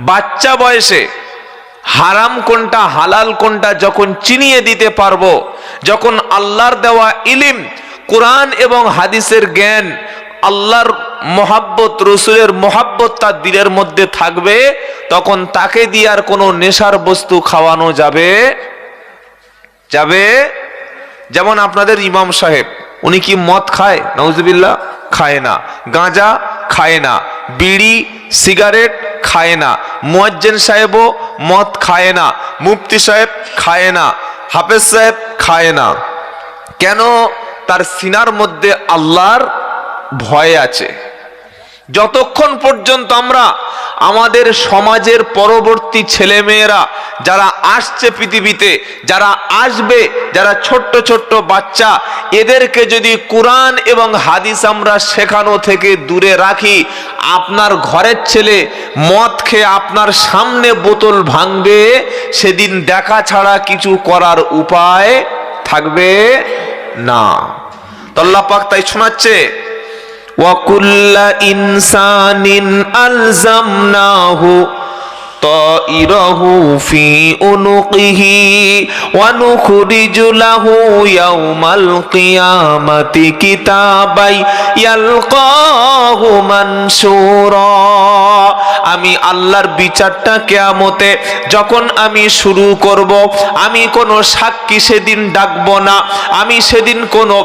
বাচ্চা বয়সে হারাম কোনটা হালাল কোনটা যখন চিনিয়ে দিতে পারবো, যখন আল্লাহর দেওয়া ইলম, কোরআন এবং হাদিসের জ্ঞান, আল্লাহর মোহাব্বত, রসুলের মোহাব্বত তার দিলের মধ্যে থাকবে, তখন তাকে দিয়ে আর কোনো নেশার বস্তু খাওয়ানো যাবে যাবে যেমন আপনাদের ইমাম সাহেব, উনি কি মদ খায়? নাউজুবিল্লাহ, খায় না। গাঁজা খায় না, বিড়ি সিগারেট খায় না। মুয়াজ্জিন সাহেবও মদ খায় না, মুফতি সাহেব খায় না, হাফেজ সাহেব খায় না। কেন? তার সিনার মধ্যে আল্লাহর ভয় আছে। যতক্ষণ পর্যন্ত আমরা আমাদের সমাজের পরবর্তী ছেলেমেয়েরা যারা আসছে পৃথিবীতে, যারা আসবে, যারা ছোট্ট ছোট্ট বাচ্চা, এদেরকে যদি কোরআন এবং হাদিস আমরা শেখানো থেকে দূরে রাখি, আপনার ঘরের ছেলে মদ খেয়ে আপনার সামনে বোতল ভাঙবে, সেদিন দেখা ছাড়া কিছু করার উপায় থাকবে না। তো আল্লাহ পাক তাই শোনাচ্ছে, وَكُلَّ إِنسَانٍ أَلْزَمْنَاهُ طَائِرَهُ فِي عُنُقِهِ وَنُخْرِجُ لَهُ يَوْمَ الْقِيَامَةِ كِتَابًا يَلْقَاهُ مَنشُورًا। আমি আল্লাহর বিচারটা কিয়ামতে যখন আমি শুরু করব, আমি কোনো সাক্ষী সেদিন ডাকব না, আমি সেদিন কোনো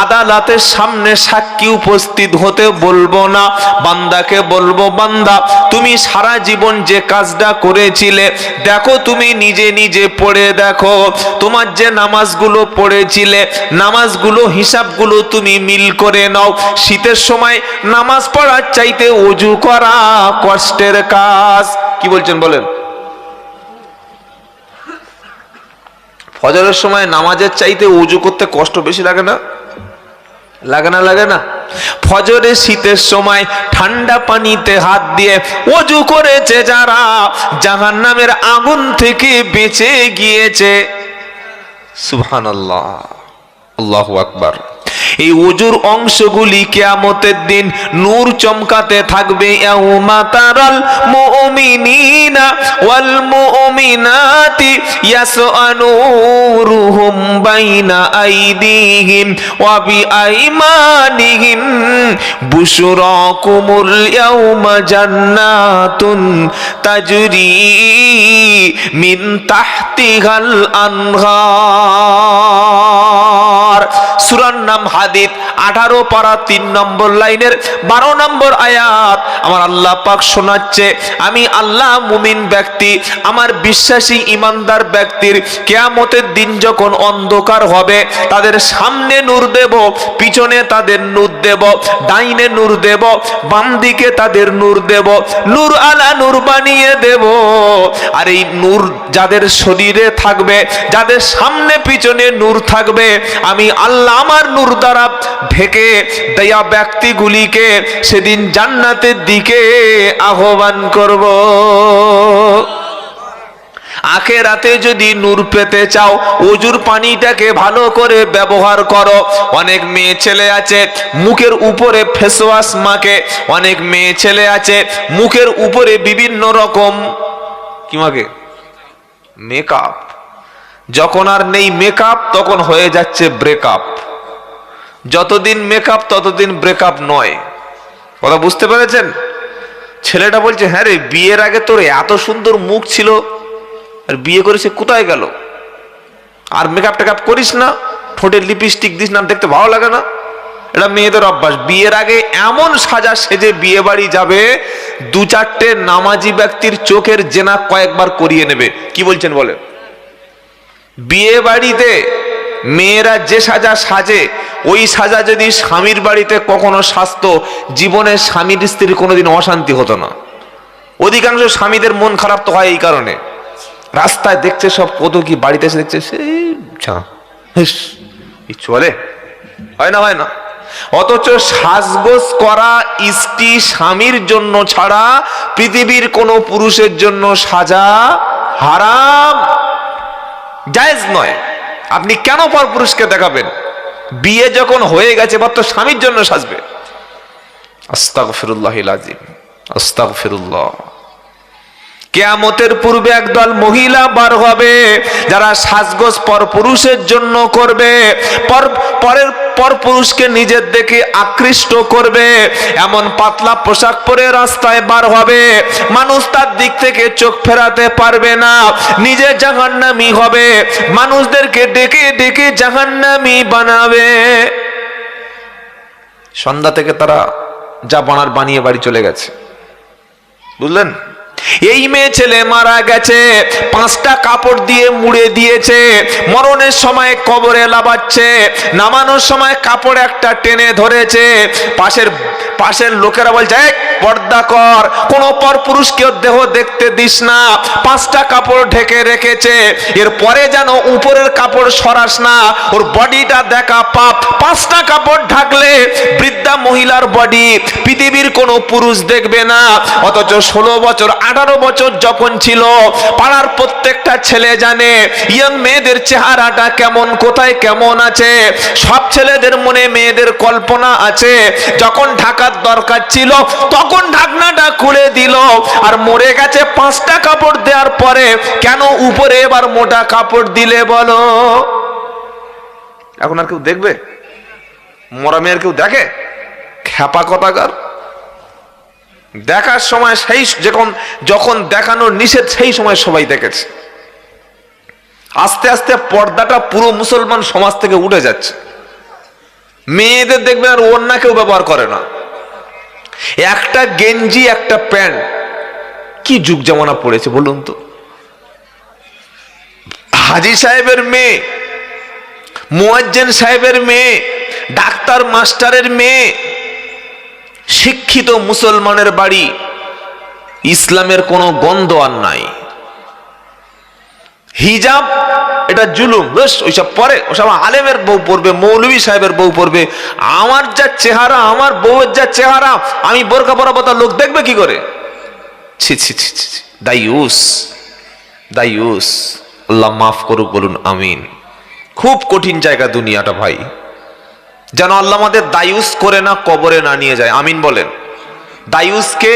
আদালতের সামনে সাক্ষী উপস্থিত হতে বলবো না। বান্দাকে বলবো, বান্দা তুমি সারা জীবন যে কাজটা করেছিলে, দেখো তুমি নিজে নিজে পড়ে দেখো, তোমার যে নামাজগুলো পড়েছিলে, নামাজগুলো হিসাবগুলো তুমি মিল করে নাও। শীতের সময় নামাজ পড়ার চাইতে ওযু করা কষ্টের কাজ। কি বলছেন বলেন? ফজরের সময় নামাজের চাইতে ওযু করতে কষ্ট বেশি লাগে না? লাগে না? লাগে না? ফজরে শীতের সময় ঠান্ডা পানিতে হাত দিয়ে ওযু করেছে যারা, জাহান্নামের আগুন থেকে বেঁচে গিয়েছে। সুবহানাল্লাহ, আল্লাহু আকবার। এই ওযুর অংশগুলি কিয়ামতের দিন নূর চমকাতে থাকবে। ইয়াউমা তারাল মুমিনিনা ওয়াল মুমিনাতি ইয়াসআনুরুহুম বাইনা আইদিহিম ওয়া বিআইমানিহিম বুশরাকুমুল ইয়াউমা জান্নাতুন তাজরি মিন তাহতিহাল আনহার। সূরার নাম হাদিদ, 18 পারা 3 নম্বর লাইনের 12 নম্বর আয়াত। আমার আল্লাহ পাক শোনাচ্ছে, আমি আল্লাহ মুমিন ব্যক্তি, আমার বিশ্বাসী ইমানদার ব্যক্তির কিয়ামতের দিন যখন অন্ধকার হবে, তাদের সামনে নূর দেব, পিছনে তাদের নূর দেব, ডাইনে নূর দেব, বাম দিকে তাদের নূর দেব, নূর আলা নূর বানিয়ে দেব। আর এই নূর যাদের শরীরে থাকবে, যাদের সামনে পিছনে নূর থাকবে, আমি আল্লাহ আমার নূর দ্বারা ঢেকে দেয়া ব্যক্তিগুলিকে সেদিন জান্নাতের দিকে আহ্বান করব। আখিরাতে যদি নূর পেতে চাও, ওযুর পানিটাকে ভালো করে ব্যবহার করো। অনেক মেয়ে ছেলে আছে মুখের উপরে ফেস ওয়াশ মাখে, অনেক মেয়ে ছেলে আছে মুখের উপরে বিভিন্ন রকম কি মাখে, মেকআপ। যখন আর নেই মেকআপ, তখন হয়ে যাচ্ছে ব্রেকআপ। যতদিন মেকআপ ততদিন ব্রেকআপ নয়। কথা বুঝতে পেরেছেন? ছেলেটা বলছে, হ্যাঁ রে, বিয়ের আগে তোর এত সুন্দর মুখ ছিল, আর বিয়ে করেছে কোথায় গেল? আর মেকআপ টেকআপ করিস না, ঠোঁটে লিপস্টিক দিস না, দেখতে ভালো লাগে না। এটা মেয়েদের অভ্যাস। বিয়ের আগে এমন সাজা সেজে বিয়ে বাড়ি যাবে, 2-4টে নামাজি ব্যক্তির চোখের জেনা কয়েকবার করিয়ে নেবে। কি বলছেন বলেন? বিয়ে বাড়িতে মেয়েরা যে সাজা সাজে, ওই সাজা যদি স্বামীর বাড়িতে কখনো সাজতো, জীবনে স্বামীর স্ত্রীর কোনোদিন অশান্তি হতো না। অধিকাংশ স্বামীদের মন খারাপ তো হয় এই কারণে, রাস্তায় দেখছে সব কত কি, বাড়িতে এসে দেখছে সেই চলে, হয় না? হয় না? অথচ সাজগোজ করা স্ত্রী স্বামীর জন্য ছাড়া পৃথিবীর কোনো পুরুষের জন্য সাজা হারাম, জায়েজ নয়। আপনি কেন পরপুরুষকে দেখাবেন? বিয়ে যখন হয়ে গেছে, মাত্র স্বামীর জন্য সাজবে। আস্তাগফিরুল্লাহিল আযীম, আস্তাগফিরুল্লাহ। কিয়ামতের পূর্বে একদল মহিলা বার হবে যারা সাজগোজ পরপুরুষের জন্য করবে, পরপুরুষকে নিজের দিকে আকৃষ্ট করবে, এমন পাতলা পোশাক পরে রাস্তায় বার হবে, মানুষ তার দিক থেকে চোখ ফেরাতে পারবে না, নিজে জাহান্নামী হবে, মানুষদেরকে ডেকে ডেকে জাহান্নামী বানাবে। সন্ধ্যা থেকে তারা যা বানার বানিয়ে বাড়ি চলে গেছে। বুঝলেন? এই মেয়ে ছেলে মারা গেছে, 5টা কাপড় দিয়ে মুড়ে দিয়েছে, মরণের সময় কবরে লাবাচ্ছে, নামানোর সময় কাপড় একটা টেনে ধরেছে, পাশের লোকেরা বলছে পর্দা কর, কোন পরপুরুষকে দেহ দেখতে দিস না, 5টা কাপড় ঢেকে রেখেছে, এরপরে যেন উপরের কাপড় সরাস না, ওর বডিটা দেখা পাপ। 5টা কাপড় ঢাকলে বৃদ্ধা মহিলার বডি পৃথিবীর কোনো পুরুষ দেখবে না। অথচ 16 বছর 18 বছর যখন ছিল, পাড়ার প্রত্যেকটা ছেলে জানে ইয়ং মেয়েদের চেহারাটা কেমন, কোথায় কেমন আছে, সব ছেলেদের মনে মেয়েদের কল্পনা আছে। যখন ঢাকার দরকার ছিল তখন ঢাকনাটা খুলে দিল, আর মরে গেছে 5টা কাপড় দেওয়ার পরে কেন উপরে এবার মোটা কাপড় দিলে বলো? এখন আর কেউ দেখবে? মরা মেয়ের কেউ দেখে? খ্যাপা কথাকার। দেখার সময় সেই যখন দেখানোর নিষেধ সেই সময় সবাই দেখেছে। আস্তে আস্তে পর্দাটা পুরো মুসলমান সমাজ থেকে উঠে যাচ্ছে। মেয়েদের দেখবেন আর ওড়না কেউ ব্যবহার করে না, একটা গেঞ্জি একটা প্যান্ট। কি যুগ জামানা পড়েছে বলুন তো। হাজী সাহেবের মেয়ে, মুয়াজ্জিন সাহেবের মেয়ে, ডাক্তার মাস্টারের মেয়ে, শিক্ষিত মুসলমানের বাড়ি, ইসলামের কোনো গন্ধ আর নাই। হিজাব এটা জুলুম, ওইসব পরে, ওসব আলেমের বউ পড়বে, মৌলভী সাহেবের বউ পড়বে। আমার যা চেহারা, আমার বউয়ের যা চেহারা, আমি বোরকা পরাবো তা লোক দেখবে কি করে? ছি ছি ছি ছি, দায়ুস দায়ুস। আল্লাহ মাফ করুক, বলুন আমিন। খুব কঠিন জায়গা দুনিয়াটা ভাই, যেন আল্লাহ আমাদের দায়ুস করে না কবরে না নিয়ে যায়। আমিন বলেন। দায়ুসকে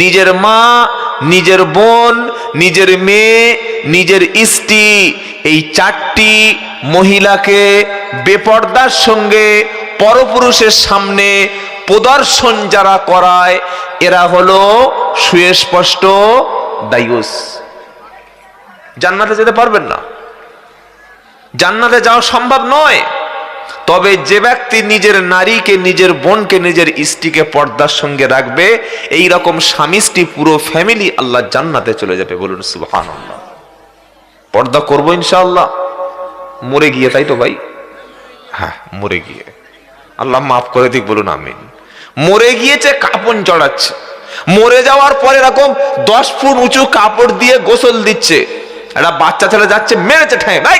নিজের মা, নিজের বোন, নিজের মেয়ে, নিজের স্ত্রী, এই 4টি মহিলাকে বেপর্দার সঙ্গে পরপুরুষের সামনে প্রদর্শন যারা করায়, এরা হলো সুস্পষ্ট দায়ুস। জান্নাতে যেতে পারবেন না, জান্নাতে যাওয়া সম্ভব নয়। তবে যে ব্যক্তি নিজের নারীকে, নিজের বোনকে, নিজের স্ত্রীকে পর্দার সঙ্গে রাখবে, এই রকম স্বামী স্ত্রী পুরো ফ্যামিলি আল্লাহ জান্নাতে চলে যাবে। বলুন সুবহানাল্লাহ। পর্দা করবো ইনশাআল্লাহ, মরে গিয়ে, তাই তো ভাই? হ্যাঁ, মরে গিয়ে। আল্লাহ মাফ করে দিক, বলুন আমিন। মরে গিয়েছে, কাপড় চড়াচ্ছে, মরে যাওয়ার পরে এরকম 10 ফুট উঁচু কাপড় দিয়ে গোসল দিচ্ছে। একটা বাচ্চা ছেলে যাচ্ছে, মেরেছে ঠ্যাং, ভাই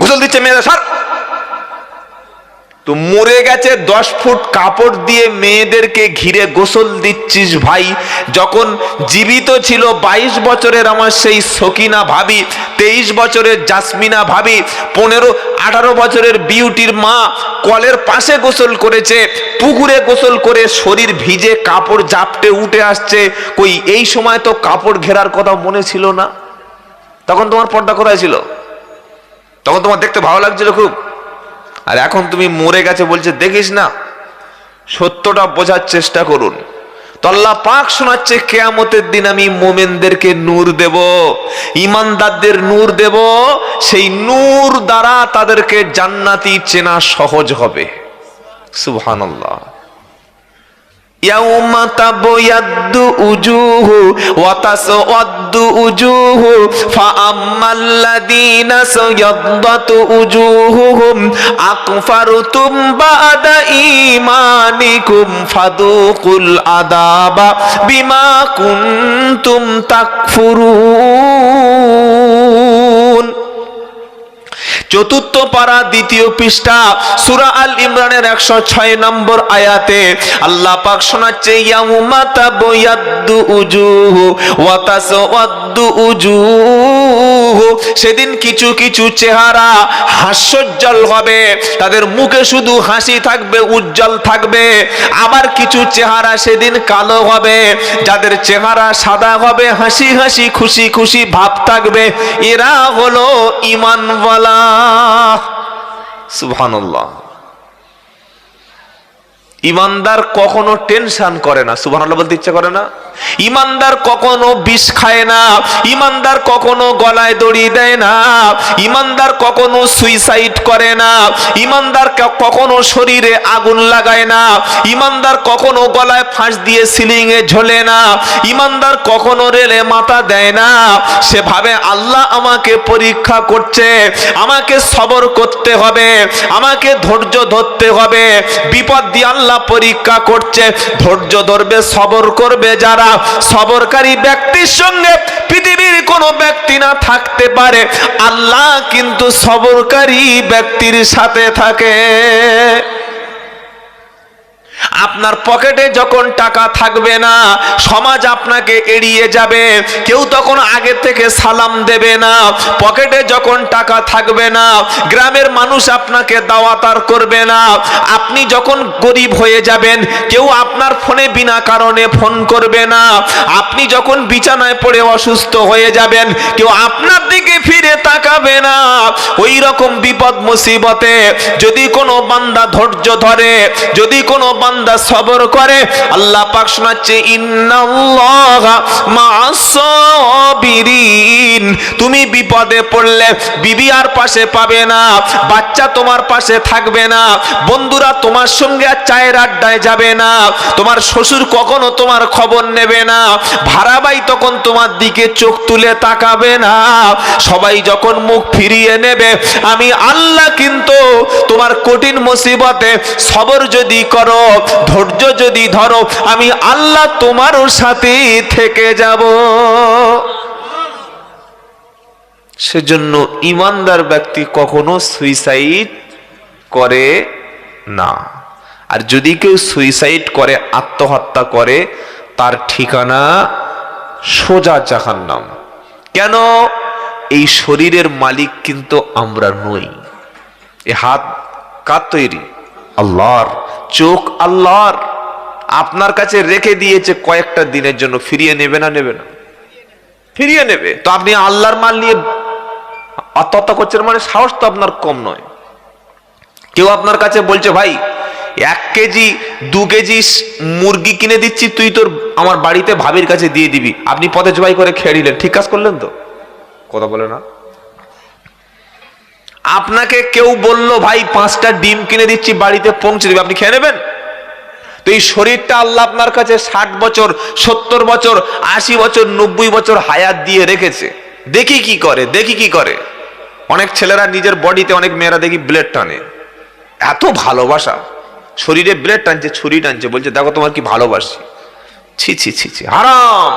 গোসল দিচ্ছে, মেয়েরা সর। তো মরে গেছে, 10 ফুট কাপড় দিয়ে মেয়েদেরকে ঘিরে গোসল দিচ্ছিস ভাই। যখন জীবিত ছিল 22 বছরের আমার সেই সকিনা ভাবি, 23 বছরের জাসমিনা ভাবি, 15-18 বছরের বিউটির মা কলের পাশে গোসল করেছে, পুকুরে গোসল করে শরীর ভিজে কাপড় জাপটে উঠে আসছে। কই এই সময় তো কাপড় ঘেরার কথা মনে ছিল না? তখন তোমার পর্দা কোথায় ছিল? তখন তোমার দেখতে ভালো লাগছিল খুব। আর এখন তুমি মরে গেছে বলছে দেখিস না। সত্যটা বোঝার চেষ্টা করুন। তো আল্লাহ পাক শোনাচ্ছে, কিয়ামতের দিন আমি মুমিনদেরকে নূর দেব, ঈমানদারদের নূর দেব, সেই নূর দ্বারা তাদেরকে জান্নাতি চেনা সহজ হবে। সুবহানাল্লাহ। ইয়াউমা তাবয়াদ্দু উজুহু ওয়া তাসওয়াদ্দু উজুহু ফাআম্মাল্লাযীনা সায়াদ্দাতু উজুহুহুম আকফারতুম বা'দা ঈমানিকুম ফাদুকুল আযাবা বিমা কুনতুম তাকফুরুন। চতুর্থ পারা 2য় পৃষ্ঠা সূরা আল ইমরানের 106 নম্বর আয়াতে আল্লাহ পাক শোনাচ্ছে ইয়াউমা তাবায়াদ্দু উজুহু ওয়া তাসওয়াদ্দু উজুহু, সেদিন কিছু কিছু চেহারা হাস্যোজ্জ্বল হবে, তাদের মুখে শুধু হাসি থাকবে, উজ্জ্বল থাকবে। আবার কিছু চেহারা সেদিন কালো হবে, যাদের চেহারা সাদা হবে, হাসি হাসি খুশি খুশি ভাব থাকবে। এরা হলো ঈমানওয়ালা। সুবহানাল্লাহ। ইমানদার কখনো টেনশন করে না, সুবহানাল্লাহ বলতে ইচ্ছা করে না? ইমানদার কখনো বিষ খায় না, ইমানদার কখনো গলায় দড়ি দেয় না, ইমানদার কখনো সুইসাইড করে না, ইমানদার কখনো শরীরে আগুন লাগায় না, ইমানদার কখনো গলায় ফাঁস দিয়ে সিলিং এ ঝোলে না, ইমানদার কখনো রেলে মাথা দেয় না। সে ভাবে আল্লাহ আমাকে পরীক্ষা করছে, আমাকে সবর করতে হবে, আমাকে ধৈর্য ধরতে হবে, বিপদ দিয়ে আল্লাহ পরীক্ষা করছে। ধৈর্য ধরবে, সবর করবে যারা, সবরকারী ব্যক্তির সঙ্গে পৃথিবীর কোনো ব্যক্তি না থাকতে পারে, আল্লাহ কিন্তু সবরকারী ব্যক্তির সাথে থাকে। আপনার পকেটে যখন টাকা থাকবে না, সমাজ আপনাকে এড়িয়ে যাবে, কেউ তখন আগে থেকে সালাম দেবে না। পকেটে যখন টাকা থাকবে না, গ্রামের মানুষ আপনাকে দাওয়াতার করবে না। আপনি যখন গরিব হয়ে যাবেন, কেউ আপনার ফোনে বিনা কারণে ফোন করবে না। আপনি যখন বিছানায় পড়ে অসুস্থ হয়ে যাবেন, কেউ আপনার দিকে ফিরে তাকাবে না। ওই রকম বিপদ মুসিবতে যদি কোনো বান্দা ধৈর্য ধরে, যদি কোনো বান্দা সবর করে, আল্লাহ পাক শোনাচ্ছে ইন্নাল্লাহা মা'আস সাবিরিন। তুমি বিপদে পড়লে বিবি আর পাশে পাবে না, বাচ্চা তোমার পাশে থাকবে না, বন্ধুরা তোমার সঙ্গে আর চায়ের আড্ডায় যাবে না, তোমার শ্বশুর কখনো তোমার খবর নেবে না, ভাড়া ভাই তখন তোমার দিকে চোখ তুলে তাকাবে না। সবাই যখন মুখ ফিরিয়ে নেবে, আমি আল্লাহ কিন্তু তোমার কঠিন মুসিবতে সবর যদি করো, ধৈর্য যদি ধরো, আমি আল্লাহ তোমারও সাথে থেকে যাব। সেজন্য ইমানদার ব্যক্তি কখনো সুইসাইড করে না। আর যদি কেউ সুইসাইড করে, আত্মহত্যা করে, তার ঠিকানা সোজা জাহান্নাম। কেন? এই শরীরের মালিক কিন্তু আমরা নই। এ হাত কার তৈরি? আল্লাহর। চোখ আল্লাহর। আপনার কাছে রেখে দিয়েছে কয়েকটা দিনের জন্য, ফিরিয়ে নেবে না? নেবে না, ফিরিয়ে নেবে। তো আপনি আল্লাহর মাল নিয়ে আত্মহত্যা করছেন, মানে সাহস তো আপনার কম নয়। কেউ আপনার কাছে বলছে ভাই 1 কেজি 2 কেজি মুরগি কিনে দিচ্ছি, তুই তোর আমার বাড়িতে ভাবির কাছে দিয়ে দিবি। আপনি পথে জবাই করে খেয়ে নিলেন, ঠিক কাজ করলেন তো? কথা বলে না? আপনাকে কেউ বলল ভাই 5টা ডিম কিনে দিচ্ছি, বাড়িতে পৌঁছে দিবে, আপনি খেয়ে নেবেন? তো এই শরীরটা আল্লাহ আপনার কাছে 60 বছর 70 বছর 80 বছর 90 বছর হায়াত দিয়ে রেখেছে। দেখি কি করে, দেখি কি করে। অনেক ছেলেরা নিজের বডিতে, অনেক মেয়েরা দেখি ব্লেড টানে। এত ভালোবাসা, শরীরে ব্লেড টানছে, ছুরি টানছে, বলছে দেখো তোমার কি ভালোবাসি। ছি ছি ছি ছি, হারাম।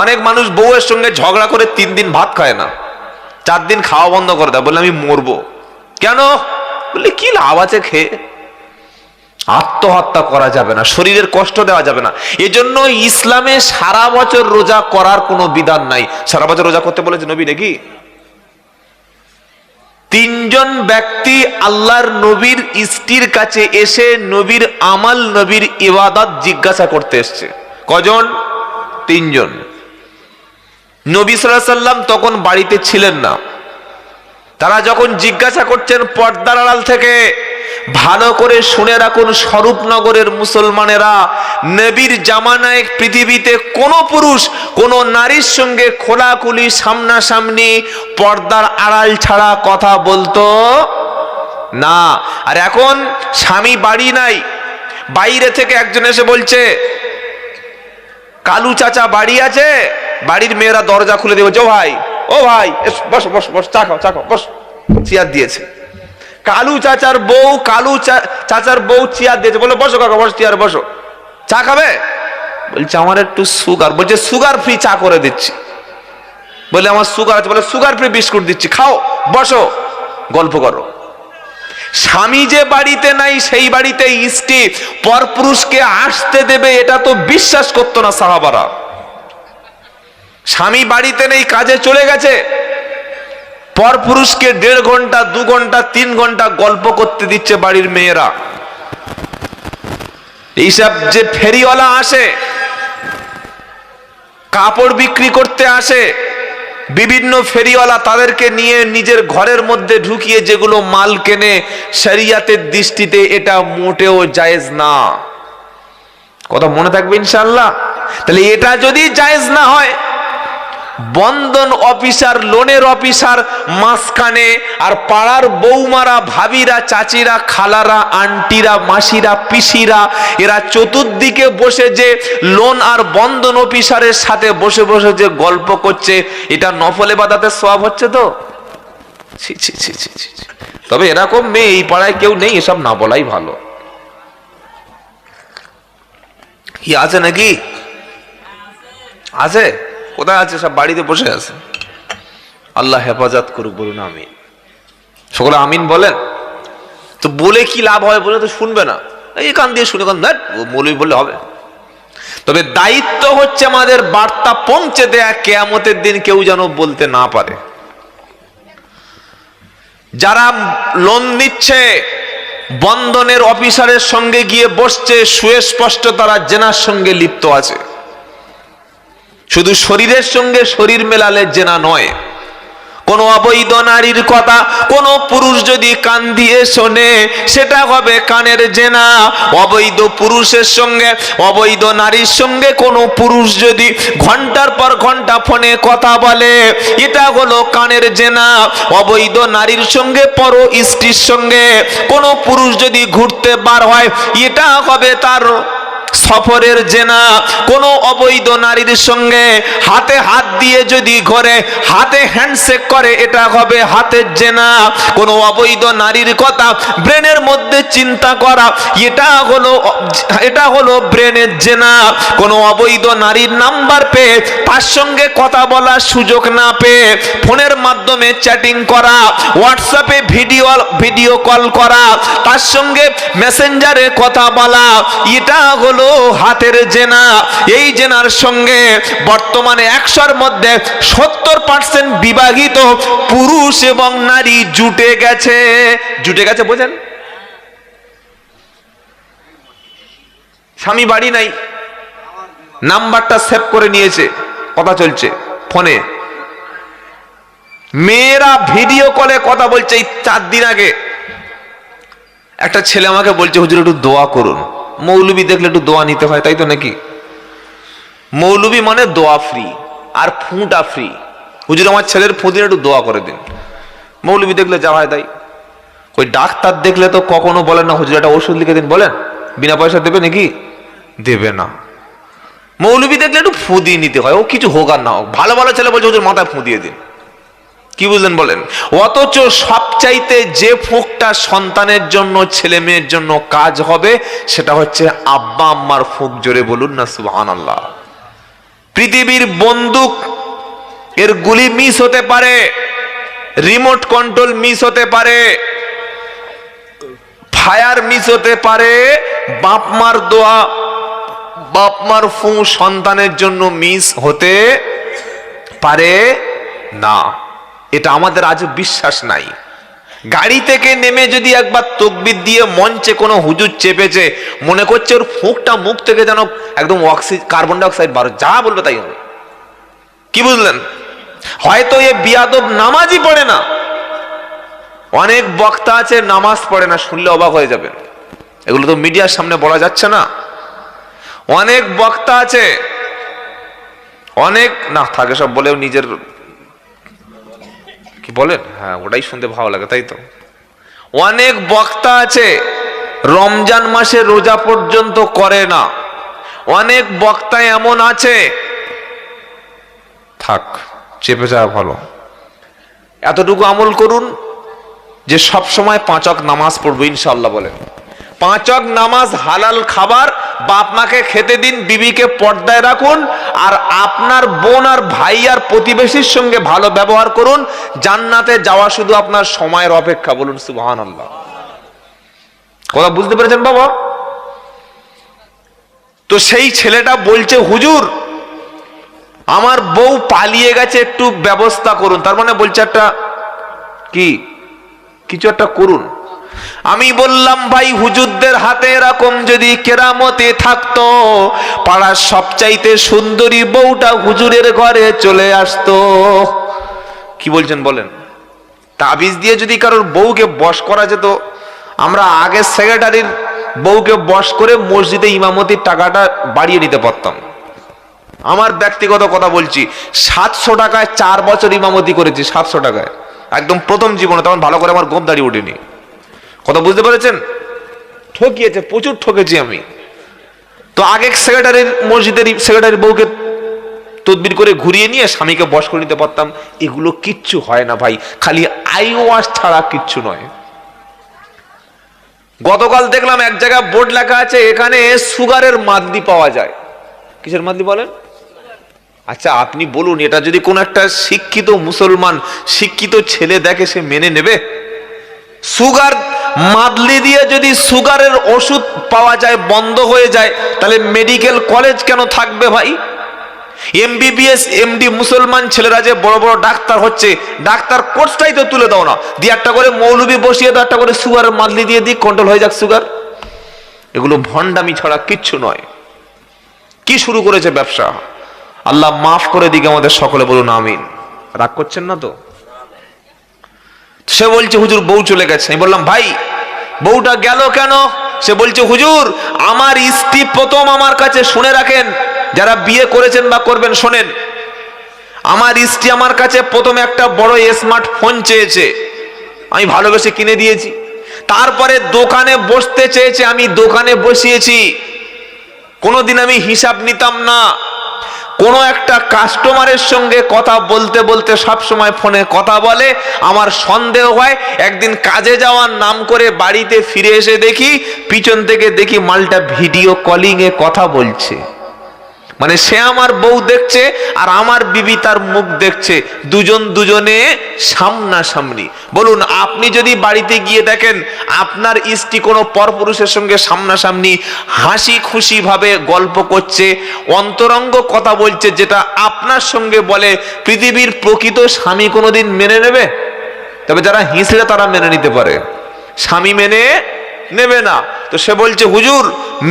অনেক মানুষ বউয়ের সঙ্গে ঝগড়া করে 3 দিন ভাত খায় না, 4 দিন খাওয়া বন্ধ করে দেয়, বলে আমি মরবো। কেন? বলে কি লাভ আছে খেয়ে? আত্মহত্যা করা যাবে না, শরীরের কষ্ট দেওয়া যাবে না। এজন্য ইসলামে সারা বছর রোজা করার কোনো বিধান নাই। সারা বছর রোজা করতে বলেছে নবী নাকি? 3 জন ব্যক্তি আল্লাহর নবীর স্ত্রীর কাছে এসে নবীর আমাল, নবীর ইবাদত জিজ্ঞাসা করতে এসছে। কজন? 3 জন। নবী সাল্লাল্লাহু আলাইহি সাল্লাম তখন বাড়িতে ছিলেন না। তারা যখন জিজ্ঞাসা করছেন পর্দার আড়াল থেকে, ভালো করে শুনে রাখুন স্বরূপনগরের মুসলমানেরা, নবীর জামানায় পৃথিবীতে কোন পুরুষ কোন নারীর সঙ্গে খোলাখুলি সামনাসামনি পর্দার আড়াল ছাড়া কথা বলতো না। আর এখন স্বামী বাড়ি নাই, বাইরে থেকে একজন এসে বলছে কালু চাচা বাড়ি আছে, বাড়ির মেয়েরা দরজা খুলে দিয়ে বলছে ও ভাই, ও ভাই বসো বসো বসো, চা খাও চা খাও, বস। চেয়ার দিয়েছে। কালু চাচার বউ, চাচার বউ চেয়ার দিয়েছে, বলে বসো কাকা, বসো চেয়ারে বসো, চা খাবে? বলছে আমার একটু সুগার। বলছে সুগার ফ্রি চা করে দিচ্ছি। বলে আমার সুগার আছে। বলে সুগার ফ্রি বিস্কুট দিচ্ছি, খাও, বসো। গল্প করো। স্বামী যে বাড়িতে নাই সেই বাড়িতে স্ত্রী পরপুরুষকে আসতে দেবে এটা তো বিশ্বাস করতো না সাহাবারা। স্বামী বাড়িতে নেই, কাজে চলে গেছে, পরপুরুষকে 1.5 ঘন্টা 2 ঘন্টা 3 ঘন্টা গল্প করতে দিচ্ছে বাড়ির মেয়েরা। এইসব যে ফেরিওয়ালা আসে, কাপড় বিক্রি করতে আসে, বিভিন্ন ফেরিওয়ালা তাদেরকে নিয়ে নিজের ঘরের মধ্যে ঢুকিয়ে যেগুলো মাল কেনে, শরিয়াতের দৃষ্টিতে এটা মোটেও জায়েজ না। কথা মনে থাকবে ইনশাআল্লাহ। তাহলে এটা যদি জায়েজ না হয়, বন্ধন অফিসার, লোনের অফিসার মাঝখানে, আর পাড়ার বৌমারা, ভাবিরা, চাচিরা, খালারা, আন্টিরা, মাসিরা, পিসিরা, এরা চতুর্দিকে বসে যে লোন আর বন্ধন অফিসারের সাথে বসে বসে যে গল্প করছে, এটা নফল ইবাদতের সওয়াব হচ্ছে তো? ছি ছি ছি ছি ছি। তবে এরকম মেয়ে এই পাড়ায় কেউ নেই, এসব না বলাই ভালো। কি আছে নাকি? আছে? কোথায় আছে? সব বাড়িতে বসে আছে। আল্লাহ হেফাজত করুক, বলুন আমিন। সকলে আমিন বলেন। তো বলে কি লাভ হয়? বলে তো শুনবে না, এই কান দিয়ে শুনে কান মৌলবি বললে হবে। তবে দায়িত্ব হচ্ছে আমাদের বার্তা পৌঁছে দেয়া, কিয়ামতের দিন কেউ যেন বলতে না পারে। যারা লোন নিচ্ছে, বন্ধনের অফিসারের সঙ্গে গিয়ে বসছে, সুস্পষ্ট তারা জেনার সঙ্গে লিপ্ত আছে। শুধু শরীরের সঙ্গে শরীর মেলালে জেনা নয়, কোন অবৈধ নারীর কথা কোন পুরুষ যদি কান দিয়ে শোনে, সেটা হবে কানের জেনা। অবৈধ পুরুষের সঙ্গে, অবৈধ নারীর সঙ্গে কোন পুরুষ যদি ঘন্টার পর ঘন্টা ফোনে কথা বলে, এটা হলো কানের জেনা। অবৈধ নারীর সঙ্গে, পর স্ত্রীর সঙ্গে কোন পুরুষ যদি ঘুরতে বার হয়, এটা হবে তার সফরের জেনা। কোন অবৈধ নারীর সঙ্গে হাতে হাত দিয়ে যদি ঘরে হাতে হ্যান্ডশেক করে, এটা হবে হাতের জেনা। কোন অবৈধ নারীর কথা ব্রেনের মধ্যে চিন্তা করা, এটা হলো ব্রেনের জেনা। কোন অবৈধ নারীর নাম্বার পেয়ে তার সঙ্গে কথা বলার সুযোগ না পেয়ে ফোনের মাধ্যমে চ্যাটিং করা, হোয়াটসঅ্যাপে ভিডিও কল করা, তার সঙ্গে মেসেঞ্জারে কথা বলা, এটা হলো হাতের জেনা। এই জেনার সঙ্গে বর্তমানে 100-র মধ্যে 70% বিবাহিত পুরুষ এবং নারী জুটে গেছে। জুটে গেছে বোঝেন? স্বামী বাড়ি নাই, নাম্বারটা সেভ করে নিয়েছে, কথা চলছে ফোনে, মেয়েরা ভিডিও কলে কথা বলছে। এই 4 দিন আগে একটা ছেলে আমাকে বলছে, হুজুর একটু দোয়া করুন। মৌলবি দেখলে একটু দোয়া নিতে হয়, তাই তো নাকি? মৌলবি মানে দোয়া ফ্রি আর ফুঁটা ফ্রি। হুজুর আমার ছেলের ফুঁদিন একটু দোয়া করে দিন। মৌলবি দেখলে যা হয় তাই। ওই ডাক্তার দেখলে তো কখনো বলেন না, হুজুর একটা ওষুধ লিখে দিন, বলেন বিনা পয়সা দেবে নাকি? দেবে না। মৌলবি দেখলে একটু ফুঁ দিয়ে নিতে হয়, ও কিছু হোক আর না হোক। ভালো ভালো ছেলে বলছে, হুজুর মাথায় ফুঁ দিয়ে দিন। কি বুঝলেন বলেন? অথচ সবচাইতে যে ফুঁকটা সন্তানের জন্য, ছেলে মেয়ের জন্য কাজ হবে, সেটা হচ্ছে আব্বা আম্মার ফুঁক। জোরে বলুন না সুবহানাল্লাহ। পৃথিবীর বন্দুক এর গুলি মিস হতে পারে, রিমোট কন্ট্রোল মিস হতে পারে, ফায়ার মিস হতে পারে, বাপ মার দোয়া, বাপ মার ফুঁ সন্তানের জন্য মিস হতে পারে না। এটা আমাদের আজ বিশ্বাস নাই। গাড়ি থেকে নেমে যদি একবার তাকবীর দিয়ে মঞ্চে কোনো হুজুর চেপেছে, মনে করছে ওর ফুঁকটা মুখ থেকে যেন একদম কার্বন ডাই অক্সাইড বার, যা বলবে তাই হবে। কি বুঝলেন? হয়তো এ বিয়াদব নামাজই পড়ে না। অনেক বক্তা আছে নামাজ পড়ে না, শুনলে অবাক হয়ে যাবেন। এগুলো তো মিডিয়ার সামনে বলা যাচ্ছে না। অনেক বক্তা আছে, অনেক না থাকে সব বলেও নিজের কি বলেন, হ্যাঁ ওটাই শুনতে ভালো লাগে, তাই তো। অনেক বক্তা আছে রমজান মাসে রোজা পর্যন্ত করে না। অনেক বক্তা এমন আছে, থাক চেপে যাওয়া ভালো। এতটুকু আমল করুন যে সব সময় 5 ওয়াক্ত নামাজ পড়বো ইনশাআল্লাহ বলেন। 5 ওয়াক্ত নামাজ, হালাল খাবার, বাপ মাকে খেতে দিন, বিবিকে পর্দায় রাখুন, আর আপনার বোন আর ভাই আর প্রতিবেশীর সঙ্গে ভালো ব্যবহার করুন। জান্নাতে যাওয়া শুধু আপনার সময়ের অপেক্ষা। বলুন সুবহানাল্লাহ। কথা বুঝতে পেরেছেন বাবা? তো সেই ছেলেটা বলছে, হুজুর আমার বউ পালিয়ে গেছে, একটু ব্যবস্থা করুন। তার মানে বলছে একটা কিছু একটা করুন। আমি বললাম, ভাই হুজুরদের হাতে এরকম যদি কেরামতে থাকতো, পাড়ার সবচাইতে সুন্দরী বউটা হুজুরের ঘরে চলে আসতো। কি বলছেন বলেন? তাবিজ দিয়ে যদি কারোর বউকে বশ করা যেত, আমরা আগে সেক্রেটারির বউকে বশ করে মসজিদে ইমামতির টাকাটা বাড়িয়ে নিতে পারতাম। আমার ব্যক্তিগত কথা বলছি, 700 টাকায় 4 বছর ইমামতি করেছি। 700 টাকায় একদম প্রথম জীবনে, তখন ভালো করে আমার গোপ দাঁড়িয়ে ওঠেনি। কথা বুঝতে পেরেছেন? ঠকিয়েছে, প্রচুর ঠকেছি আমি। তো আগে সেক্রেটারির মসজিদের সেক্রেটারির বউকে তদবির করে ঘুরিয়ে নিয়ে স্বামীকে বশ করে নিতে পারতাম। এগুলো কিচ্ছু হয় না ভাই, খালি আই ওয়াশ ছাড়া কিচ্ছু নয়। গতকাল দেখলাম এক জায়গায় বোর্ড লেখা আছে, এখানে সুগারের মাদলি পাওয়া যায়। কিসের মাদলি বলেন? আচ্ছা আপনি বলুন, এটা যদি কোন একটা শিক্ষিত মুসলমান, শিক্ষিত ছেলে দেখে, সে মেনে নেবে? সুগার মাদলি দিয়ে যদি সুগারের ওষুধ পাওয়া যায়, বন্ধ হয়ে যায়, তাহলে মেডিকেল কলেজ কেন থাকবে ভাই? এমবিবিএস এমডি মুসলমান ছেলেরা যে বড় বড় ডাক্তার হচ্ছে, ডাক্তার কোর্সটাই তো তুলে দাও না, দিয়ে একটা করে মৌলবি বসিয়ে দাও, একটা করে সুগারের মাদলি দিয়ে দিই, কন্ট্রোল হয়ে যাক সুগার। এগুলো ভণ্ডামি ছাড়া কিচ্ছু নয়। কি শুরু করেছে ব্যবসা? আল্লাহ মাফ করে দিকে আমাদের সকলে, বলুন আমিন। রাগ করছেন না তো? সে বলছে, হুজুর বউ চলে গেছে। আমি বললাম, ভাই বউটা গেল কেন? সে বলছে, হুজুর আমার স্ত্রী প্রথম আমার কাছে, শুনে রাখেন যারা বিয়ে করেছেন বা করবেন, শোনেন, আমার স্ত্রী আমার কাছে প্রথমে একটা বড় স্মার্টফোন চেয়েছে, আমি ভালোবেসে কিনে দিয়েছি। তারপরে দোকানে বসতে চেয়েছে, আমি দোকানে বসিয়েছি। কোনোদিন আমি হিসাব নিতাম না। কোনো একটা কাস্টমারের সঙ্গে কথা বলতে বলতে সব সময় ফোনে কথা বলে, আমার সন্দেহ হয়। একদিন কাজে যাওয়ার নাম করে বাড়িতে ফিরে এসে দেখি, পিছন থেকে দেখি মালটা ভিডিও কলিং এ কথা বলছে। মানে সে আমার বউ দেখছে আর আমার বিবি তার মুখ দেখছে, দুজন দুজনে সামনাসামনি। বলুন, আপনি যদি বাড়িতে গিয়ে দেখেন আপনার স্ত্রী কোনো পরপুরুষের সঙ্গে সামনাসামনি হাসি খুশি ভাবে গল্প করছে, অন্তরঙ্গ কথা বলছে, যেটা আপনার সঙ্গে বলে, পৃথিবীর প্রকৃত স্বামী কোনোদিন মেনে নেবে? তবে যারা হিঁচড়ে তারা মেনে নিতে পারে, স্বামী মেনে নেবে না। তো সে বলছে, হুজুর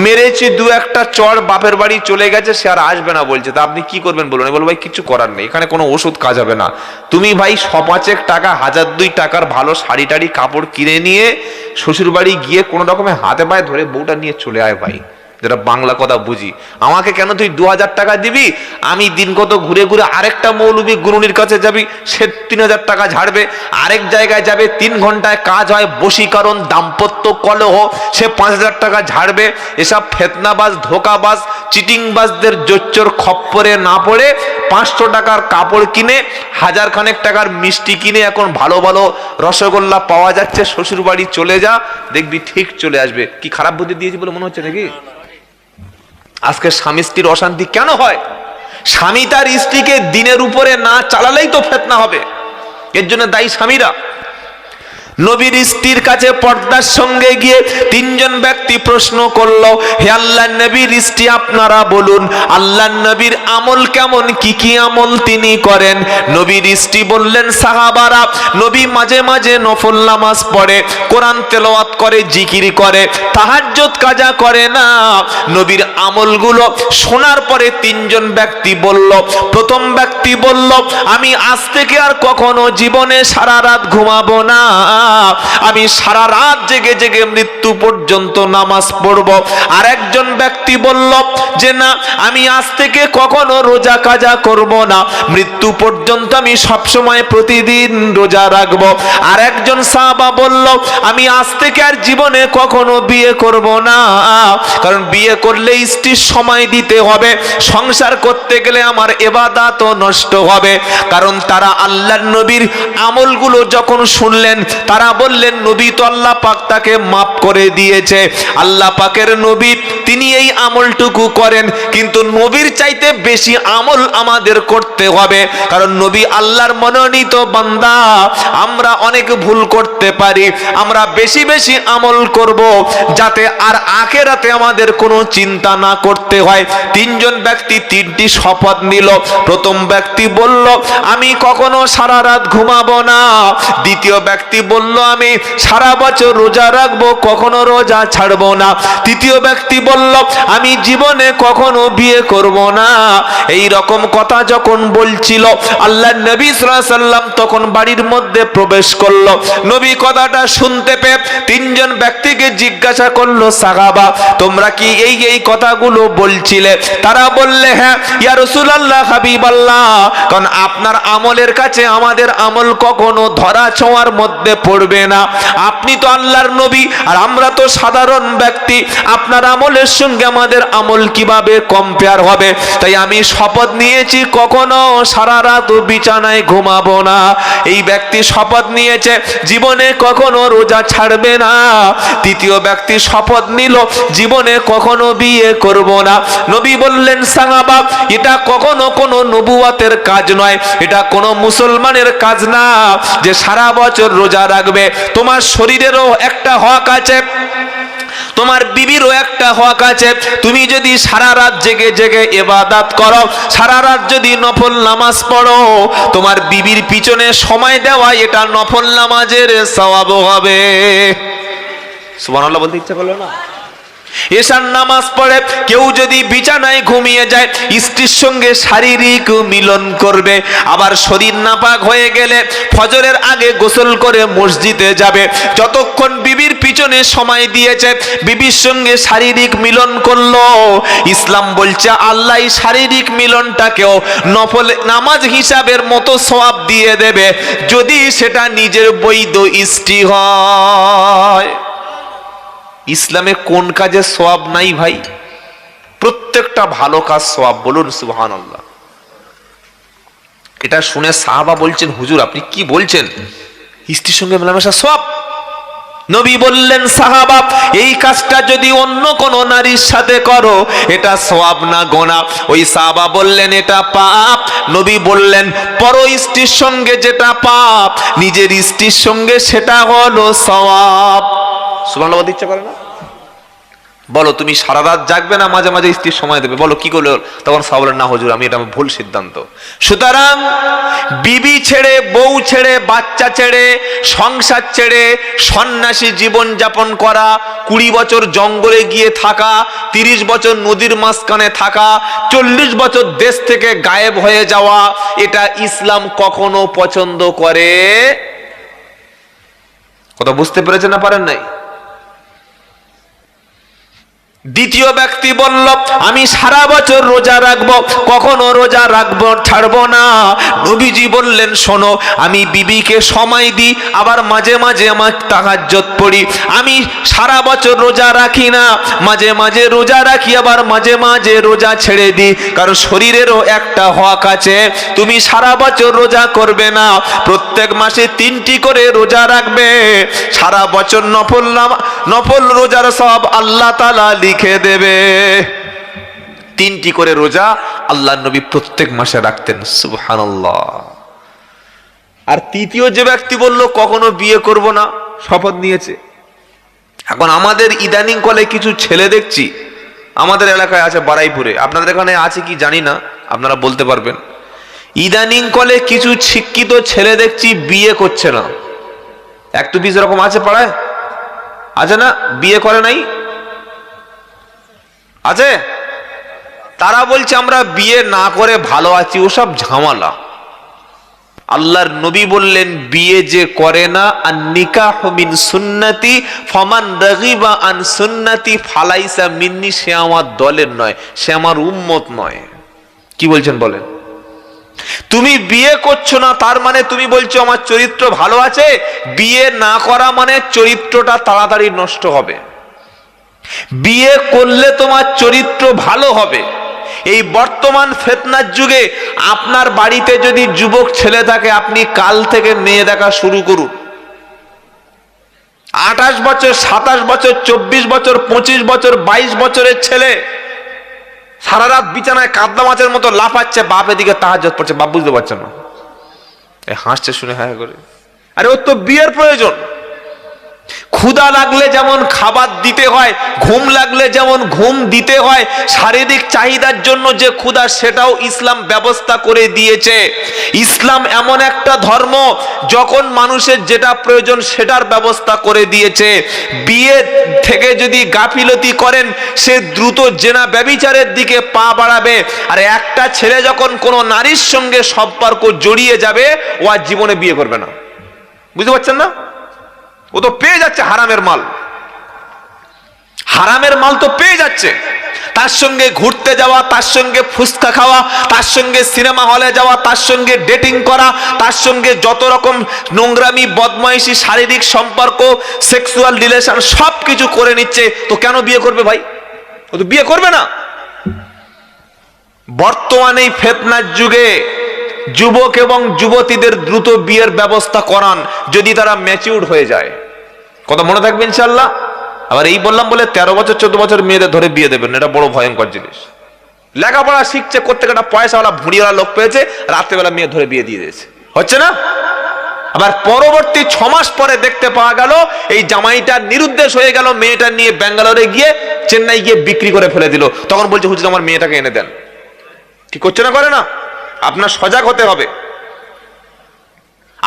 মেরেছি 2-1টা চড়, বাপের বাড়ি চলে গেছে, সে আর আসবে না বলছে। তা আপনি কি করবেন বলুন? বলো, ভাই কিছু করার নেই, এখানে কোনো ওষুধ কাজ হবে না। তুমি ভাই 100-5 টাকা, 1000-2 টাকার ভালো শাড়ি টাড়ি কাপড় কিনে নিয়ে শ্বশুর বাড়ি গিয়ে কোনো রকমে হাতে পায়ে ধরে বউটা নিয়ে চলে আয় ভাই, যেটা বাংলা কথা বুঝি। আমাকে কেন তুই 2000 টাকা দিবি? আমি দিন কত ঘুরে ঘুরে আরেকটা মৌলবি গুরুনির কাছে যাবি, সে 3000 টাকা ঝাড়বে। আরেক জায়গায় যাবে, 3 ঘন্টায় কাজ হয়, বশীকরণ, দাম্পত্য কলহ, সে 5000 টাকা ঝাড়বে। এসব ফেতনাবাজ, ধোকাবাজ, চিটিংবাজদের জোচ্চোর খপ্পরে না পড়ে 500 টাকার কাপড় কিনে, 1000 খানেক টাকার মিষ্টি কিনে, এখন ভালো ভালো রসগোল্লা পাওয়া যাচ্ছে, শ্বশুর বাড়ি চলে যা, দেখবি ঠিক চলে আসবে। কি খারাপ বুদ্ধি দিয়েছি বলে মনে হচ্ছে নাকি? আজকে স্বামী স্ত্রীর অশান্তি কেন হয়? স্বামী তার স্ত্রীকে দিনের উপরে না চালালেই তো ফিতনা হবে। এর জন্য দায়ী স্বামীরা। নবীর স্ত্রীর কাছে পর্দার সঙ্গে গিয়ে 3 জন ব্যক্তি প্রশ্ন করলো, হে আল্লাহর নবীর স্ত্রী আপনারা বলুন, আল্লাহর নবীর আমল কেমন, কি কি আমল তিনি করেন? নবীর স্ত্রী বললেন, সাহাবারা, নবী মাঝে মাঝে নফল নামাজ পড়ে, কোরআন তেলাওয়াত করে, জিকির করে, তাহাজ্জুদ কাজা করে না। নবীর আমলগুলো শোনার পরে 3 জন ব্যক্তি বলল, প্রথম ব্যক্তি বলল, আমি আজ থেকে আর কখনো জীবনে সারা রাত ঘুমাবো না, আমি সারা রাত জেগে জেগে মৃত্যু পর্যন্ত নামাজ পড়ব। আর একজন ব্যক্তি বলল যে না, আমি আজ থেকে কখনো রোজা কাজা করব না, মৃত্যু পর্যন্ত আমি সব সময় প্রতিদিন রোজা রাখব। আর একজন সাহাবা বলল, আমি আজ থেকে আর জীবনে কখনো বিয়ে করব না, কারণ বিয়ে করলে স্ত্রীর সময় দিতে হবে, সংসার করতে গেলে আমার ইবাদতও নষ্ট হবে। কারণ তারা আল্লাহর নবীর আমলগুলো যখন শুনলেন, তারা বললেন নবী তো আল্লাহ পাক তাকে মাফ করে দিয়েছে। আল্লাহ পাকের নবী তিনি এই আমলটুকু করেন, কিন্তু নবীর চাইতে বেশি আমল আমাদের করতে হবে, কারণ নবী আল্লাহর মনোনীত বান্দা। আমরা অনেক ভুল করতে পারি, আমরা বেশি বেশি আমল করব যাতে আর আখিরাতে আমাদের কোনো চিন্তা না করতে হয়। তিনজন ব্যক্তি তিনটি শপথ নিল। প্রথম ব্যক্তি বলল আমি কখনো সারা রাত ঘুমাবো না। দ্বিতীয় ব্যক্তি বলল আমি সারা বছর রোজা রাখবো, কখনো রোজা ছাড়বো না। তৃতীয় ব্যক্তি বলল আমি জীবনে কখনো বিয়ে করব না। এই রকম কথা যখন বলছিল, আল্লাহর নবী সাল্লাল্লাহু আলাইহি সাল্লাম তখন বাড়ির মধ্যে প্রবেশ করলো। নবী কথাটা শুনতে পেয়ে তিনজন ব্যক্তিকে জিজ্ঞাসা করলো, সাহাবা তোমরা কি এই কথাগুলো বলছিলে? তারা বললে হ্যাঁ ইয়া রাসূলুল্লাহ, হাবিবাল্লাহ, কারণ আপনার আমলের কাছে আমাদের আমল কখনো ধরা ছোঁয়ার মধ্যে পড়বে না। আপনি তো আল্লাহর নবী আর আমরা তো সাধারণ ব্যক্তি, আপনার আমলের সঙ্গে আমাদের আমল কিভাবে কম্পেয়ার হবে? তাই আমি শপথ নিয়েছি কখনো সারা রাত বিছানায় ঘুমাবো না। এই ব্যক্তি শপথ নিয়েছে জীবনে কখনো রোজা ছাড়বে না। তৃতীয় ব্যক্তি শপথ নিল জীবনে কখনো বিয়ে করব না। নবী বললেন, সাহাবা এটা কখনো কোনো নবুয়তের কাজ নয়, এটা কোনো মুসলমানের কাজ না যে সারা বছর রোজা রাখবে। তোমার শরীরেরও একটা হক আছে, তোমার বিবিরও একটা হক আছে। তুমি যদি সারা রাত জেগে জেগে ইবাদত করো, সারা রাত যদি নফল নামাজ পড়ো, তোমার বিবির পিছনে সময় দেওয়া এটা নফল নামাজের সওয়াব হবে। সুবহানাল্লাহ বলতে ইচ্ছা করলো না? এশার নামাজ পড়ে কেউ যদি বিছানায় ঘুমিয়ে যায়, স্ত্রীর সঙ্গে শারীরিক মিলন করবে, আবার শরীর নাপাক হয়ে গেলে ফজরের আগে গোসল করে মসজিদে যাবে। যতক্ষণ বিবির পিছনে সময় দিয়েছে, বিবির সঙ্গে শারীরিক মিলন করলো, ইসলাম বলছে আল্লাহ শারীরিক মিলনটাকেও নফল নামাজ হিসাবের মতো সওয়াব দিয়ে দেবে, যদি সেটা নিজের বৈধ স্ত্রী হয়। ইসলামে কোন কাজে সওয়াব নাই ভাই? প্রত্যেকটা ভালো কাজ সওয়াব। বলুন সুবহানাল্লাহ। এটা শুনে সাহাবা বলছেন, হুজুর আপনি কি বলছেন? স্ত্রীর সঙ্গে মেলামেশা সওয়াব? নবী বললেন, সাহাবা এই কাজটা যদি অন্য কোন নারীর সাথে করো এটা সওয়াব না গুনাহ? ওই সাহাবা বললেন এটা পাপ। নবী বললেন পর স্ত্রীর সঙ্গে যেটা পাপ, নিজের স্ত্রীর সঙ্গে সেটা হলো সওয়াব। সুবহানাল্লাহ বলতে ইচ্ছা করে না? বলো তুমি সারা রাত জাগবে না মাঝে মাঝে স্ত্রীর সময় দেবে, বলো কি করলো? তখন সাহাবা বলেন না হুজুর আমি এটা ভুল সিদ্ধান্ত। সুতরাং বিবি ছেড়ে, বউ ছেড়ে, বাচ্চা ছেড়ে, সংসার ছেড়ে সন্ন্যাসী জীবন যাপন করা, 20 বছর জঙ্গলে গিয়ে থাকা, 30 বছর নদীর মাঝখানে থাকা, 40 বছর দেশ থেকে গায়েব হয়ে যাওয়া, এটা ইসলাম কখনো পছন্দ করে। কথা বুঝতে পেরেছেন না পারেন নাই? দ্বিতীয় ব্যক্তি বলল আমি সারা বছর রোজা রাখবো, কখনো রোজা রাখবো ছাড়বো না। নবীজি বললেন শোনো, আমি বিবিকে সময় দিই, আবার মাঝে মাঝে আমার তাহাজ্জুদ পড়ি। আমি সারা বছর রোজা রাখি না, মাঝে মাঝে রোজা রাখি, আবার মাঝে মাঝে রোজা ছেড়ে দিই, কারণ শরীরেরও একটা হক আছে। তুমি সারা বছর রোজা করবে না, প্রত্যেক মাসে 3টি করে রোজা রাখবে। সারা বছর নফল রোজার সওয়াব আল্লাহ তাআলা লিখে দেবে। 3টি করে রোজা আল্লাহর নবী প্রত্যেক মাসে রাখতেন। সুবহানাল্লাহ। আর তৃতীয় যে ব্যক্তি বলল কখনো বিয়ে করব না, শপথ নিয়েছে। এখন আমাদের ইদানিং কলে কিছু ছেলে দেখছি, আমাদের এলাকায় আছে বারাইপুরে, আপনাদের এখানে আছে কি জানি না, আপনারা বলতে পারবেন। ইদানিং কলে কিছু শিক্ষিত ছেলে দেখছি বিয়ে করছে না। 1-2 এরকম আছে পাড়ায়, আছে না? বিয়ে করে নাই, আছে। তারা বলছে আমরা বিয়ে না করে ভালো আছি, ওসব ঝামেলা। আল্লাহর নবী বললেন বিয়ে যে করে না, আন নিকাহু মিন সুন্নতি ফামান রাগিবা আন সুন্নতি ফালাইসা মিন্নি, সে আমার দলের নয়, সে আমার উম্মত নয়। কি বলছেন বলেন? তুমি বিয়ে করছো না তার মানে তুমি বলছো আমার চরিত্র ভালো আছে? বিয়ে না করা মানে চরিত্রটা তাড়াতাড়ি নষ্ট হবে। বিয়ে করলে তোমার চরিত্র ভালো হবে। এই বর্তমান ফিতনার যুগে আপনার বাড়িতে যদি যুবক ছেলে থাকে, আপনি কাল থেকে মেয়ে দেখা শুরু করুন। 28 বছর, 27 বছর, 24 বছর, 25 বছর, 22 বছরের ছেলে সারা রাত বিছানায় কাদলা মাছের মতো লাফাচ্ছে, বাপ এদিকে তাহাজ্জুদ পড়ছে, বাপ বুঝতে পারছে না, হাসছে শুনে হ্যাঁ করে। আরে ওর তো বিয়ের প্রয়োজন। ক্ষুধা লাগলে যেমন খাবার দিতে হয়, ঘুম লাগলে যেমন ঘুম দিতে হয়, শারীরিক চাহিদার জন্য যে ক্ষুধা সেটাও ইসলাম ব্যবস্থা করে দিয়েছে। ইসলাম এমন একটা ধর্ম যখন মানুষের যেটা প্রয়োজন সেটার ব্যবস্থা করে দিয়েছে। বিয়ে থেকে যদি গাফিলতি করেন সে দ্রুত জেনা ব্যভিচারের দিকে পা বাড়াবে। আর একটা ছেলে যখন কোনো নারীর সঙ্গে সম্পর্ক জড়িয়ে যাবে ও আর জীবনে বিয়ে করবে না। বুঝতে পারছেন না? ও তো পেয়ে যাচ্ছে হারামের মাল, হারামের মাল তো পেয়ে যাচ্ছে। তার সঙ্গে ঘুরতে যাওয়া, তার সঙ্গে ফুচকা খাওয়া, তার সঙ্গে সিনেমা হলে যাওয়া, তার সঙ্গে ডেটিং করা, তার সঙ্গে যত রকম নোংরামি, বদমাইশি, শারীরিক সম্পর্ক, সেক্সুয়াল রিলেশন সবকিছু করে নিচ্ছে। তো কেন বিয়ে করবে ভাই? ও তো বিয়ে করবে না। বর্তমানে এই ফিতনার যুগে যুবক এবং যুবতীদের দ্রুত বিয়ের ব্যবস্থা করান যদি তারা ম্যাচিউরড হয়ে যায়। কথা মনে থাকবে ইনশাআল্লাহ। আবার এই বললাম বলে 13 বছর 14 বছর মেয়েদের ধরে বিয়ে দেবেন, এটা বড় ভয়ঙ্কর জিনিস। লেখাপড়া শিখছে, করতে একটা পয়সাওয়ালা ভুঁড়িওয়ালা লোক পেয়েছে, রাত্রেবেলা মেয়ে ধরে বিয়ে দিয়ে দিয়েছে, হচ্ছে না? আবার পরবর্তী 6 মাস পরে দেখতে পাওয়া গেল এই জামাইটা নিরুদ্দেশ হয়ে গেল, মেয়েটা নিয়ে ব্যাঙ্গালোরে গিয়ে, চেন্নাই গিয়ে বিক্রি করে ফেলে দিল। তখন বলছে হুজুর আমার মেয়েটাকে এনে দেন। কি করছে না করে না? আপনার সজাগ হতে হবে।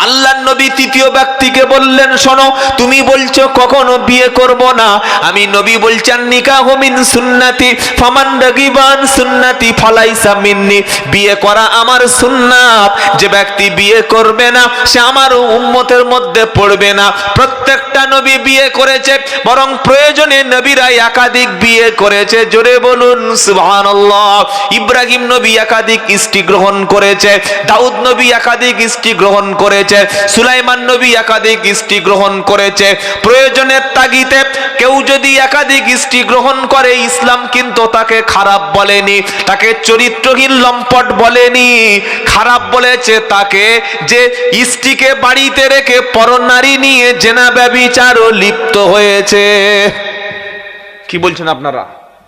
আল্লাহর নবী তৃতীয় ব্যক্তিকে বললেন, শোনো, তুমি বলছো কখনো বিয়ে করব না, আমি নবী বলছেন নিকাহু মিন সুন্নতি ফামান রাগিবান সুন্নতি ফালাইসা মিন্নি, বিয়ে করা আমার সুন্নাত, যে ব্যক্তি বিয়ে করবে না সে আমার উম্মতের মধ্যে পড়বে না। প্রত্যেকটা নবী বিয়ে করেছে, বরং প্রয়োজনে নবীরা একাধিক বিয়ে করেছে। জোরে বলুন সুবহানাল্লাহ। ইব্রাহিম নবী একাধিক স্ত্রী গ্রহণ করেছে, দাউদ নবী একাধিক স্ত্রী গ্রহণ করেছে, সুলাইমান নবী একাধিক স্ত্রী গ্রহণ করেছে। প্রয়োজনের তাগিদে কেউ যদি একাধিক স্ত্রী গ্রহণ করে, ইসলাম কিন্তু তাকে খারাপ বলেনি, তাকে চরিত্রহীন লম্পট বলেনি। খারাপ বলেছে তাকে যে স্ত্রীকে বাড়িতে রেখে পরনারী নিয়ে জেনা ব্যভিচারও লিপ্ত হয়েছে। কি বলছেন আপনারা?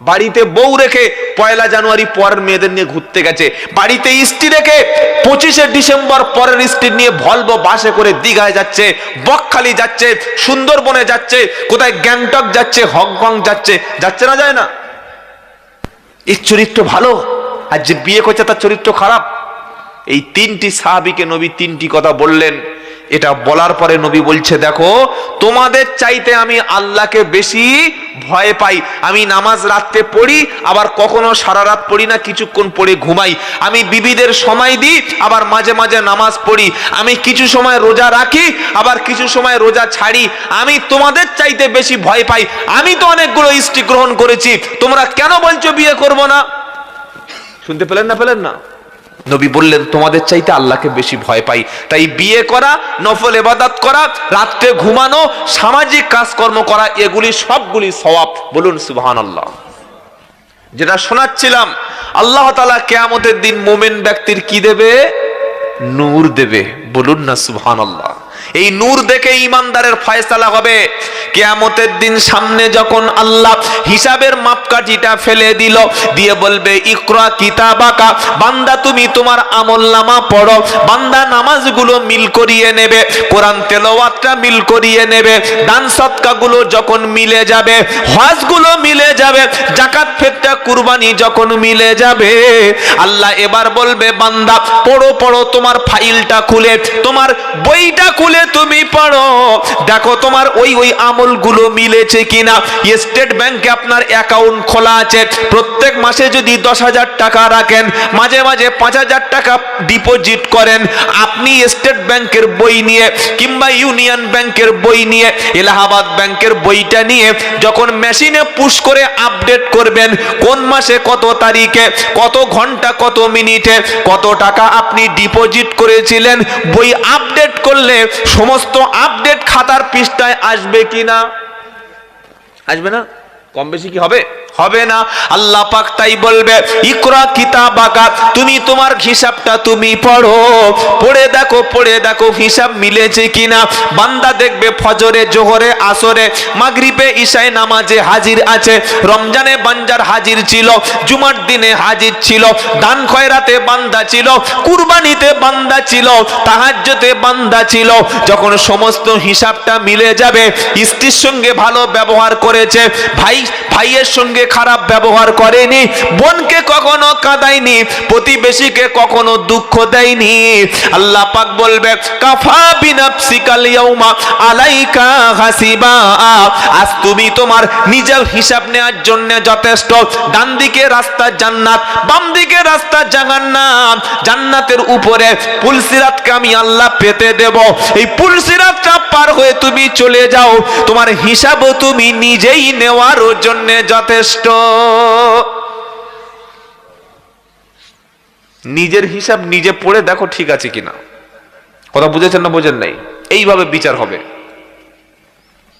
বাড়িতে বউ রেখে 1 জানুয়ারি পরের মেয়েদের নিয়ে ঘুরতে গেছে, বাড়িতে স্ত্রী রেখে 25শে ডিসেম্বর পরের স্ত্রী নিয়ে ভলভো বাসে করে দীঘায় যাচ্ছে, বকখালি যাচ্ছে, সুন্দরবনে যাচ্ছে, কোথায় গ্যাংটক যাচ্ছে, হংকং যাচ্ছে। যাচ্ছে না? যায় না? এই চরিত্র ভালো, আর যে বিয়ে করছে তার চরিত্র খারাপ। এই 3টি সাহাবীকে নবী 3টি কথা বললেন। এটা বলার পরে নবী বলছে, দেখো তোমাদের চাইতে আমি আল্লাহকে বেশি ভয় পাই। আমি নামাজ রাতে পড়ি, আবার কখনো সারা রাত পড়ি না, কিছুক্ষণ পড়ে ঘুমাই। আমি বিবিদের সময় দিই, আবার মাঝে মাঝে নামাজ পড়ি। আমি কিছু সময় রোজা রাখি, আবার কিছু সময় রোজা ছাড়ি। আমি তোমাদের চাইতে বেশি ভয় পাই। আমি তো অনেকগুলো স্ত্রী গ্রহণ করেছি, তোমরা কেন বলছো বিয়ে করব না? শুনতে পেলেন না? পেলেন না? নবী বললেন তোমাদের চাইতে আল্লাহকে বেশি ভয় পাই। তাই বিয়ে করা, নফল ইবাদত করা, রাত্রে ঘুমানো, সামাজিক কাজকর্ম করা, এগুলি সবগুলি সওয়াব। বলুন সুবহানাল্লাহ। যেটা শোনাচ্ছিলাম, আল্লাহ তাআলা কিয়ামতের দিন মুমিন ব্যক্তির কি দেবে? নূর দেবে। বলুন না সুবহানাল্লাহ। এই নূর দেখে ঈমানদারের ফয়সালা হবে। কিয়ামতের দিন সামনে যখন আল্লাহ হিসাবের মাপকাঠিটা ফেলে দিল, দিয়ে বলবে ইকরা কিতাবাকা, বান্দা তুমি তোমার আমলনামা পড়ো। বান্দা নামাজগুলো মিল করিয়ে নেবে, কোরআন তেলাওয়াতটা মিল করিয়ে নেবে, দান সদকাগুলো যখন মিলে যাবে, হজগুলো মিলে যাবে, যাকাত ফিতরা কুরবানি যখন মিলে যাবে, আল্লাহ এবার বলবে বান্দা পড়ো পড়ো, তোমার ফাইলটা খুলে, তোমার বইটা খুলে তুমি পড়ো, দেখো তোমার ওই আমলগুলো মিলেছে কিনা। স্টেট ব্যাংকে আপনার অ্যাকাউন্ট খোলা আছে, প্রত্যেক মাসে যদি 10,000 টাকা রাখেন, মাঝে মাঝে 5,000 টাকা ডিপোজিট করেন, আপনি স্টেট ব্যাংকের বই নিয়ে কিংবা ইউনিয়ন ব্যাংকের বই নিয়ে, এলাহাবাদ ব্যাংকের বইটা নিয়ে যখন মেশিনে পুশ করে আপডেট করবেন, কোন মাসে কত তারিখে কত ঘন্টা কত মিনিটে কত টাকা আপনি ডিপোজিট করেছিলেন, বই আপডেট করলে সমস্ত আপডেট খাতার পৃষ্ঠায় আসবে কিনা? আসবে না? কম বেশি কি হবে? হবে না। আল্লাহ পাক তাই বলবে ইকরা কিতাবাকা, তুমি তোমার হিসাবটা তুমি পড়ো, পড়ে দেখো হিসাব মিলেছে কিনা। বান্দা দেখবে ফজরে, জোহরে, আসরে, মাগরিবে, ইশায় নামাজে হাজির আছে, রমজানে বাঞ্জার হাজির ছিল, জুমার দিনে হাজির ছিল, দান খয়রাতে বান্দা ছিল, কুরবানিতে বান্দা ছিল, তাহাজ্জুদে বান্দা ছিল। যখন সমস্ত হিসাবটা মিলে যাবে, স্ত্রীর সঙ্গে ভালো ব্যবহার করেছে, ভাইয়ের সঙ্গে খারাপ ব্যবহার করেনি, বোনকে কখনো কাঁদায়নি, প্রতিবেশীকে কখনো দুঃখ দেয়নি, আল্লাহ পাক বলবে কাফা বিনাফসিকাল ইয়াউমা আলাইকা হাসিবা, আজ তুমি তোমার নিজের হিসাব নেওয়ার জন্য যথেষ্ট। ডান দিকে রাস্তা জান্নাত, বাম দিকে রাস্তা জাহান্নাম, জান্নাতের উপরে পুলসিরাতকে আমি আল্লাহ পেতে দেব। এই পুলসিরাতটা পার হয়ে তুমি চলে যাও, তোমার হিসাবও তুমি নিজেই নেওয়ার জন্য যথেষ্ট। নিজের হিসাব নিজে পড়ে দেখো ঠিক আছে কিনা। কথা বুঝেছেন না বোঝেন নাই? এইভাবে বিচার হবে।